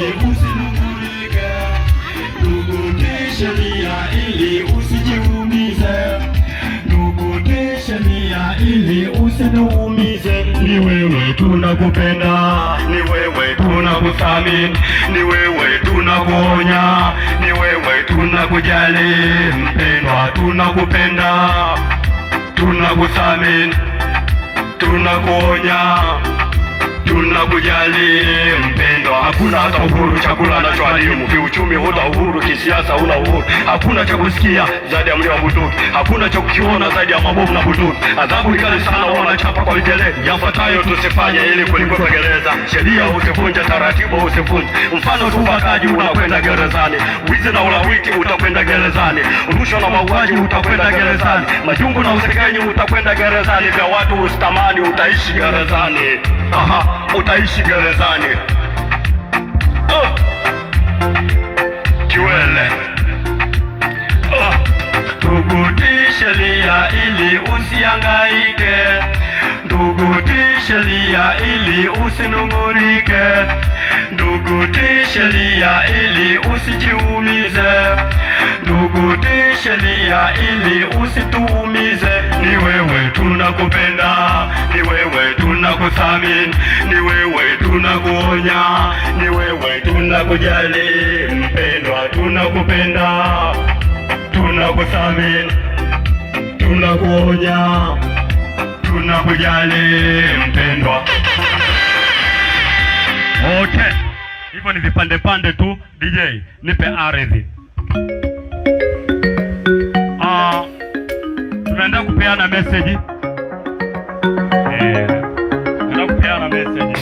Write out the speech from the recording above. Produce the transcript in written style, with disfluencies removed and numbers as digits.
ili usinung'unike. Ndugu, tii sheria ili usijiumize. Ndugu, tii sheria ili usinuumize. Ni wewe tunakupenda, ni wewe tunakuthamini, ni wewe tunakuonya, ni wewe tunakujali. Mpendwa, tunakupenda, tunakuthamini, tunakuonya, tunakujali. Mpendwa, hakuna hata uhuru chakula anachoalimu. Kiuchumi huna uhuru, kisiasa huna uhuru. Hakuna cha kusikia zaidi ya mlio wa bunduki, hakuna cha kukiona zaidi ya mabomu na bunduki. Adhabu ni kali sana, wanachapa kwa vijele. Yafuatayo tusifanye ili kulikwepa gereza. Sheria usivunje, taratibu usivunje. Mfano tu ubakaji, unakwenda gerezani. Wizi na ulawiti, utakwenda gerezani. Rushwa na mauaji, utakwenda gerezani. Majungu na usegenyi, utakwenda gerezani. Vya watu usitamani, utaishi gerezani. Utaishi gerezani. Kiwele. Ndugu, tii sheria ili usihangaike. Ndugu, tii sheria ili usinung'unike. Ndugu, tii sheria ili usijiumize. Ndugu, tii sheria ili usituumize. Ni wewe tunakupenda, ni wewe tunakuthamini, ni wewe tunakuonya, ni wewe tunakujali. Mpendwa, tunakupenda, tunakuthamini, tunakuonya, tunakujali. Mpendwa. Okay, hivyo ni vipande pande tu. DJ, nipe ardhi. Tunaenda kupeana message. Tunaenda kupeana message.